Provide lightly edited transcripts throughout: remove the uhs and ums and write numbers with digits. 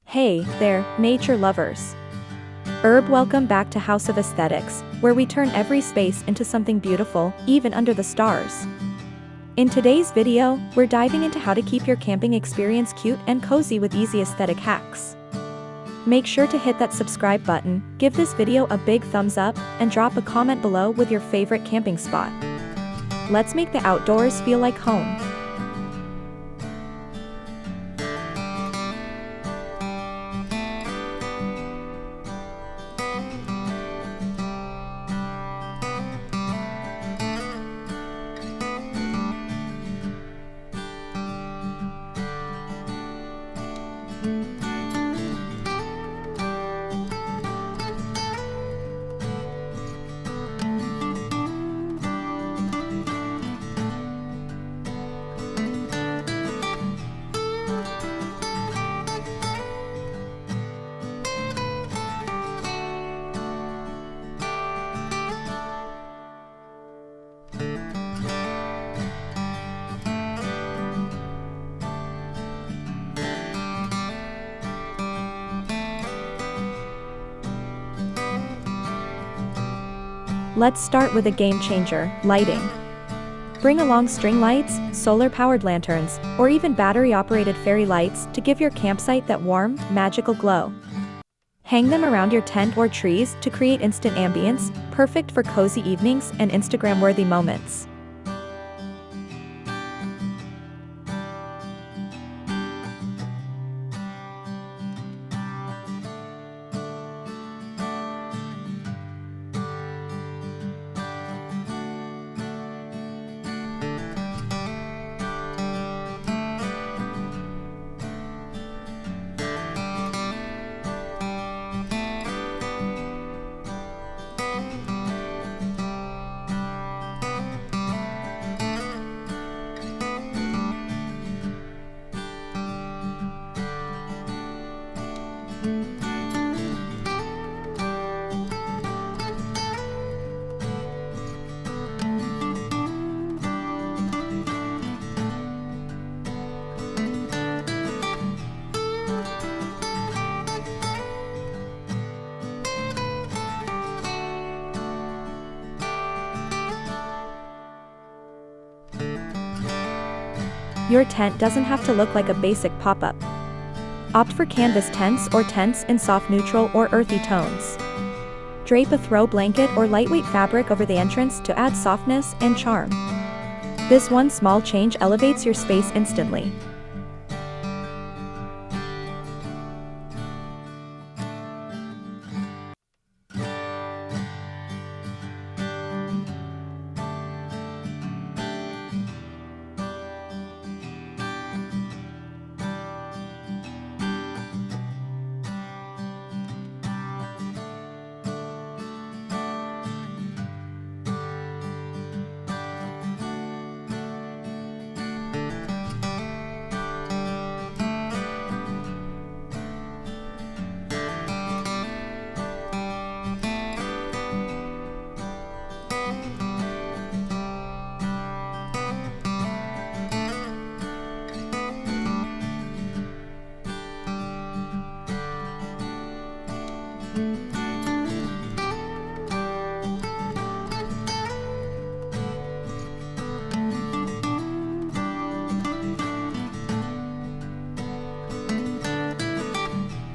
Hey there, nature lovers. Welcome back to House of Aesthetics, where we turn every space into something beautiful, even under the stars. In today's video, we're diving into how to keep your camping experience cute and cozy with easy aesthetic hacks. Make sure to hit that subscribe button, give this video a big thumbs up, and drop a comment below with your favorite camping spot. Let's make the outdoors feel like home. Let's start with a game changer, lighting. Bring along string lights, solar-powered lanterns, or even battery-operated fairy lights to give your campsite that warm, magical glow. Hang them around your tent or trees to create instant ambience, perfect for cozy evenings and Instagram-worthy moments. Your tent doesn't have to look like a basic pop-up. Opt for canvas tents or tents in soft neutral or earthy tones. Drape a throw blanket or lightweight fabric over the entrance to add softness and charm. This one small change elevates your space instantly.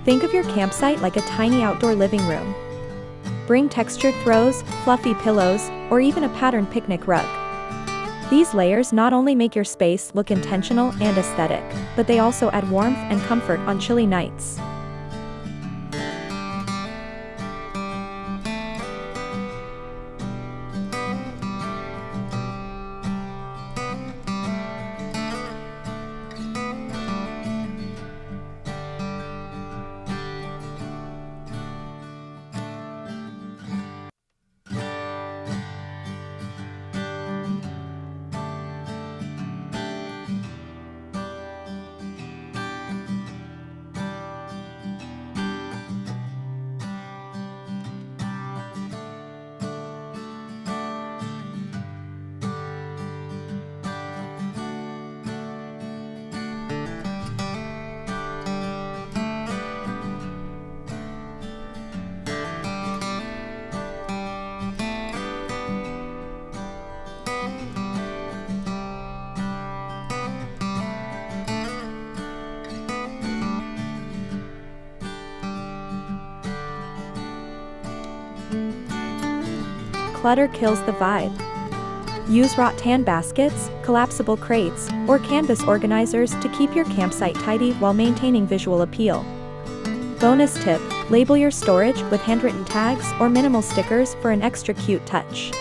Think of your campsite like a tiny outdoor living room. Bring textured throws, fluffy pillows, or even a patterned picnic rug. These layers not only make your space look intentional and aesthetic, but they also add warmth and comfort on chilly nights. clutter kills the vibe. Use rattan baskets, collapsible crates, or canvas organizers to keep your campsite tidy while maintaining visual appeal. Bonus tip: label your storage with handwritten tags or minimal stickers for an extra cute touch.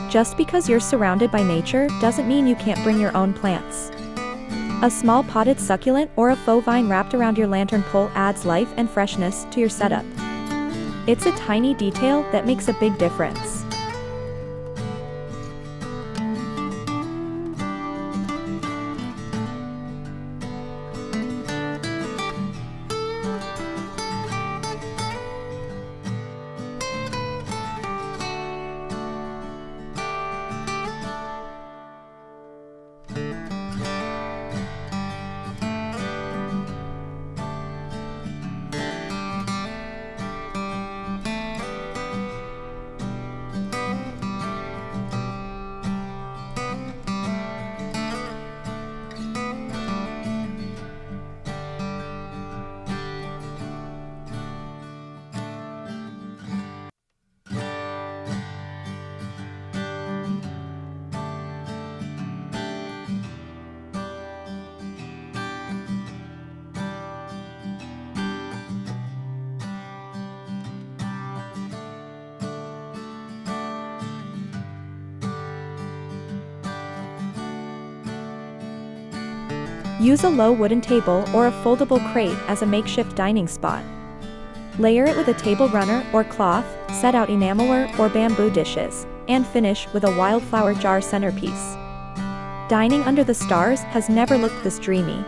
Just because you're surrounded by nature doesn't mean you can't bring your own plants. A small potted succulent or a faux vine wrapped around your lantern pole adds life and freshness to your setup. It's a tiny detail that makes a big difference. Use a low wooden table or a foldable crate as a makeshift dining spot. Layer it with a table runner or cloth, set out enamelware or bamboo dishes, and finish with a wildflower jar centerpiece. Dining under the stars has never looked this dreamy.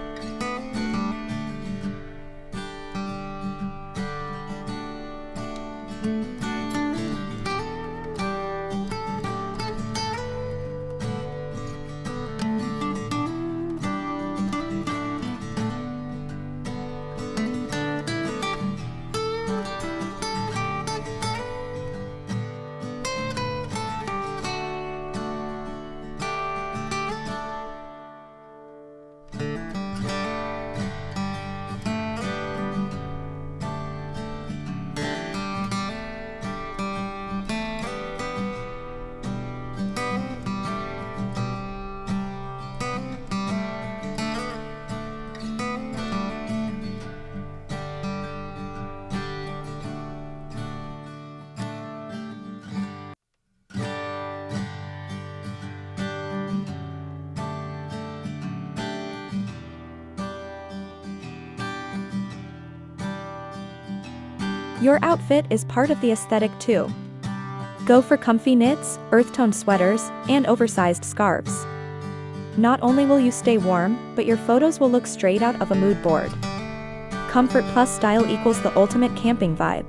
Your outfit is part of the aesthetic too. Go for comfy knits, earth-tone sweaters, and oversized scarves. Not only will you stay warm, but your photos will look straight out of a mood board. Comfort plus style equals the ultimate camping vibe.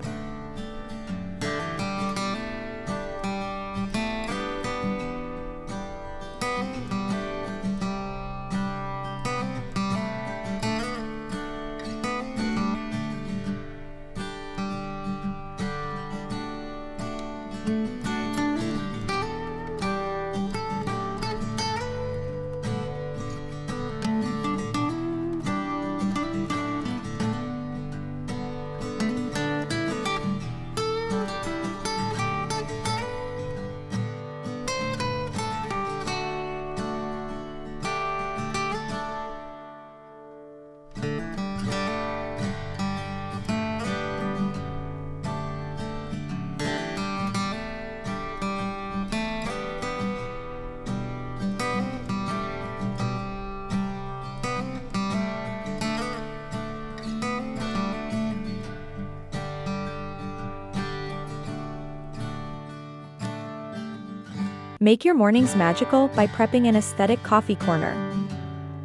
Make your mornings magical by prepping an aesthetic coffee corner.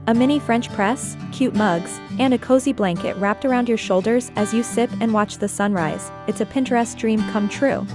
A mini French press, cute mugs, and a cozy blanket wrapped around your shoulders as you sip and watch the sunrise. It's a Pinterest dream come true.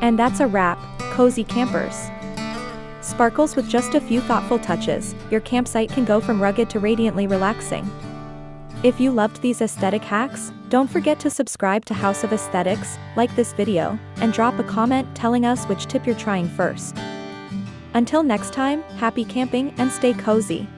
And that's a wrap, cozy campers. Sparkles with just a few thoughtful touches, your campsite can go from rugged to radiantly relaxing. If you loved these aesthetic hacks, don't forget to subscribe to House of Aesthetics, like this video, and drop a comment telling us which tip you're trying first. Until next time, happy camping and stay cozy.